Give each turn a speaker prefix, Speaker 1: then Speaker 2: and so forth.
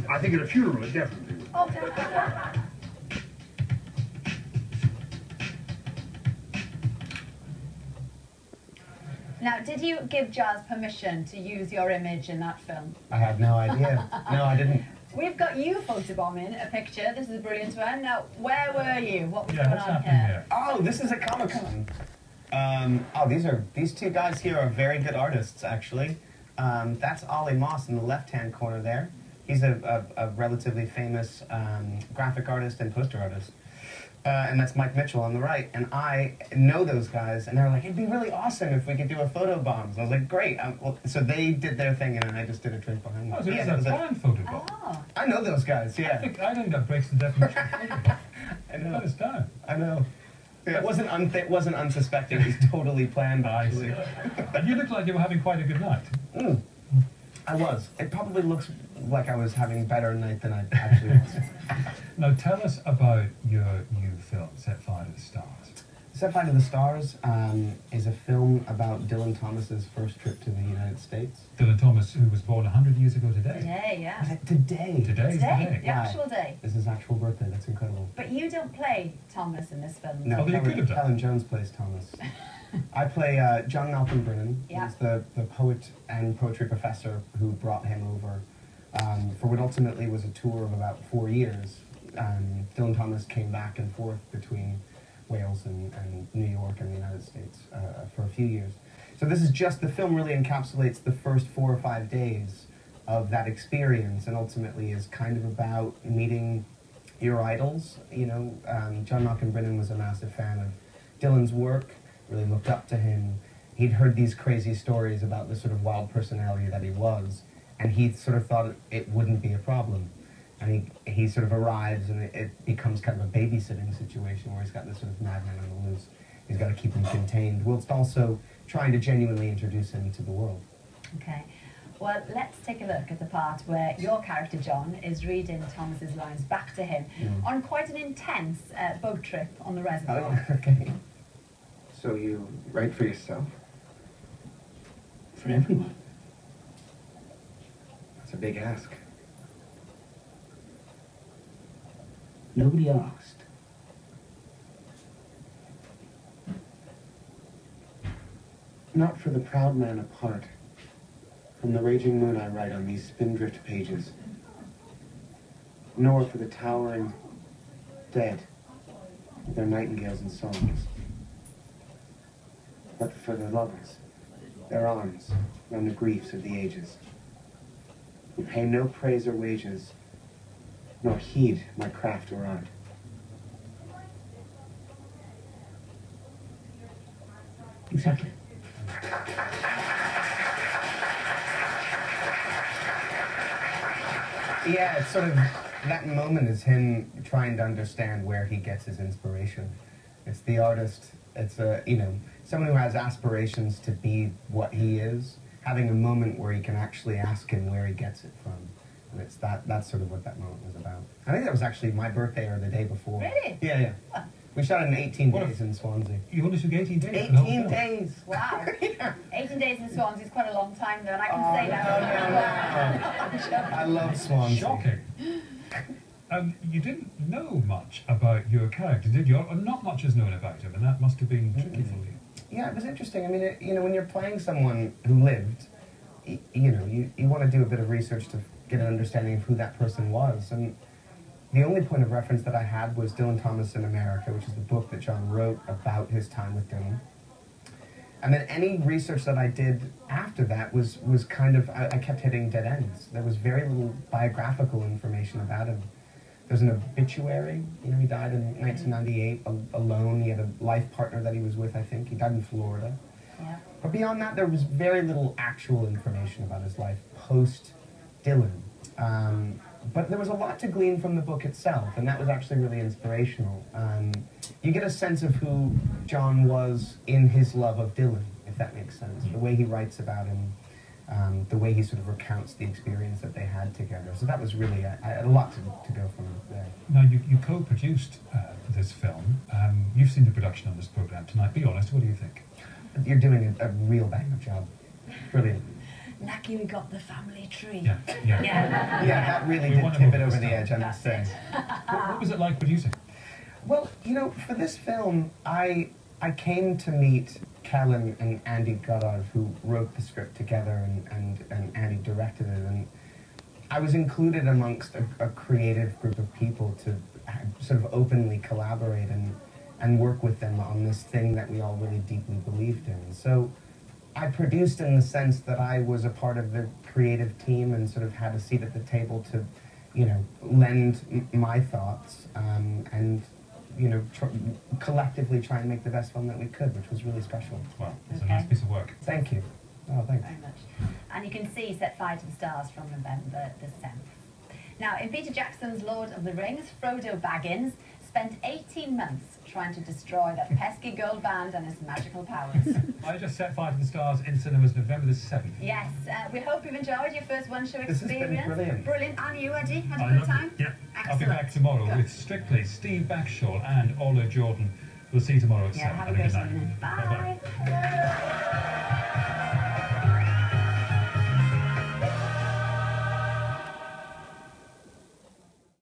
Speaker 1: I think at a funeral it definitely would.
Speaker 2: Oh, definitely. Now, did you give Jazz permission to use your image in that film?
Speaker 3: I had no idea. No, I didn't.
Speaker 2: We've got you photobombing a picture. This is a brilliant one. Now, where were you? What was going
Speaker 4: what's
Speaker 2: on
Speaker 4: happening
Speaker 2: here?
Speaker 4: here?
Speaker 3: Oh, this is a Comic-Con. These two guys here are very good artists, actually. That's Ollie Moss in the left-hand corner there. He's a relatively famous graphic artist and poster artist. And that's Mike Mitchell on the right. And I know those guys, and they're like, it'd be really awesome if we could do a photo bomb. So I was like, great. Well, so they did their thing, and I just did a drink behind them.
Speaker 4: Oh, so this is a planned photo bomb.
Speaker 2: Oh.
Speaker 3: I know those guys, yeah.
Speaker 4: I think that breaks the definition of photo bomb.
Speaker 3: I know.
Speaker 4: That is down.
Speaker 3: I know. Yeah, it wasn't unsuspected. It was totally planned,
Speaker 4: I
Speaker 3: actually.
Speaker 4: see. And you looked like you were having quite a good night.
Speaker 3: I was. It probably looks like I was having a better night than I actually was.
Speaker 4: Now, tell us about your new film, Set Fire to the Stars.
Speaker 3: Set Fire to the Stars is a film about Dylan Thomas's first trip to the United States.
Speaker 4: Dylan Thomas, who was born 100 years ago today.
Speaker 2: Today, yeah.
Speaker 3: Was it today?
Speaker 4: Today's the day.
Speaker 2: The actual day.
Speaker 3: It's his actual birthday. That's incredible.
Speaker 2: But you don't play Thomas in this film.
Speaker 3: No,
Speaker 4: Oh, but you could have done.
Speaker 3: Helen Jones plays Thomas. I play John Malcolm Brennan.
Speaker 2: Yeah.
Speaker 3: He's the poet and poetry professor who brought him over for what ultimately was a tour of about 4 years. Dylan Thomas came back and forth between Wales and New York and the United States for a few years. So this is just, the film really encapsulates the first 4 or 5 days of that experience, and ultimately is kind of about meeting your idols. You know, John Malcolm Brennan was a massive fan of Dylan's work, really looked up to him. He'd heard these crazy stories about the sort of wild personality that he was, and he sort of thought it wouldn't be a problem. And he sort of arrives, and it becomes kind of a babysitting situation where he's got this sort of madman on the loose. He's got to keep him contained, whilst also trying to genuinely introduce him to the world.
Speaker 2: Okay. Well, let's take a look at the part where your character, John, is reading Thomas's lines back to him on quite an intense boat trip on the reservoir.
Speaker 3: Oh, okay.
Speaker 5: So you write for yourself?
Speaker 1: For everyone.
Speaker 5: That's a big ask.
Speaker 1: Nobody asked.
Speaker 5: Not for the proud man apart. From the raging moon I write on these spindrift pages. Nor for the towering dead with their nightingales and songs. But for the lovers, their arms round the griefs of the ages, who pay no praise or wages, nor heed my craft or art.
Speaker 1: Exactly.
Speaker 3: Yeah, it's sort of, that moment is him trying to understand where he gets his inspiration. It's the artist, it's someone who has aspirations to be what he is, having a moment where he can actually ask him where he gets it from. And it's that's sort of what that moment was about. I think that was actually my birthday or the day before.
Speaker 2: Really?
Speaker 3: Yeah, yeah.
Speaker 2: What?
Speaker 3: We shot it in 18 days in Swansea.
Speaker 4: You only took 18 days? for the whole
Speaker 3: 18
Speaker 4: film?
Speaker 3: days!
Speaker 2: Wow.
Speaker 3: Yeah.
Speaker 2: 18 days in Swansea is quite a long time, though, and I can
Speaker 3: Oh,
Speaker 2: say that.
Speaker 3: I love Swansea.
Speaker 4: Shocking. You didn't know much about your character, did you? Or not much is known about him, and that must have been tricky for you.
Speaker 3: Yeah, it was interesting. I mean, when you're playing someone who lived, you want to do a bit of research to get an understanding of who that person was. And the only point of reference that I had was Dylan Thomas in America, which is the book that John wrote about his time with Dylan. And then any research that I did after that was kind of, I kept hitting dead ends. There was very little biographical information about him. There's an obituary. He died in 1998 alone. He had a life partner that he was with, I think. He died in Florida.
Speaker 2: Yeah.
Speaker 3: But beyond that, there was very little actual information about his life post-Dylan. But there was a lot to glean from the book itself, and that was actually really inspirational. You get a sense of who John was in his love of Dylan, if that makes sense. The way he writes about him, the way he sort of recounts the experience that they had together. So that was really a lot to go from there.
Speaker 4: Now, you co-produced this film. You've seen the production on this programme tonight. Be honest, what do you think?
Speaker 3: You're doing a real bang-up job. Brilliant.
Speaker 2: lucky we got the family tree.
Speaker 4: Yeah, yeah.
Speaker 2: Yeah.
Speaker 3: Yeah, that really
Speaker 4: We
Speaker 3: did
Speaker 4: want to
Speaker 3: tip
Speaker 4: move
Speaker 3: it over
Speaker 4: this
Speaker 3: the
Speaker 4: time.
Speaker 3: edge, I must say.
Speaker 4: What was it like producing?
Speaker 3: Well, you know, for this film, I came to meet Kellen and Andy Goddard, who wrote the script together, and Andy directed it, and I was included amongst a creative group of people to sort of openly collaborate and work with them on this thing that we all really deeply believed in. So I produced in the sense that I was a part of the creative team and sort of had a seat at the table to, you know, lend my thoughts and, you know, collectively try and make the best film that we could, which was really special.
Speaker 4: Well, it's
Speaker 2: Okay.
Speaker 4: a nice piece of work.
Speaker 3: Thank you. Oh, thanks.
Speaker 2: Very much. And you can see Set Fire to the Stars from November the 7th. Now, in Peter Jackson's Lord of the Rings, Frodo Baggins spent 18 months trying to destroy that pesky gold band and its magical powers.
Speaker 4: I just Set Fire to the Stars in cinemas November the 7th.
Speaker 2: Yes, we hope you've enjoyed your first one-show
Speaker 3: This has been
Speaker 2: experience.
Speaker 3: brilliant.
Speaker 2: Brilliant. And you, Eddie? Had
Speaker 4: I
Speaker 2: a good
Speaker 4: love
Speaker 2: time?
Speaker 4: it. Yeah. I'll be
Speaker 2: Excellent.
Speaker 4: back tomorrow with Strictly, Steve Backshall and Ola Jordan. We'll see you tomorrow at
Speaker 2: Yeah,
Speaker 4: 7.
Speaker 2: have a
Speaker 4: Have a
Speaker 2: great
Speaker 4: good night.
Speaker 2: evening. Bye.
Speaker 4: Bye-bye.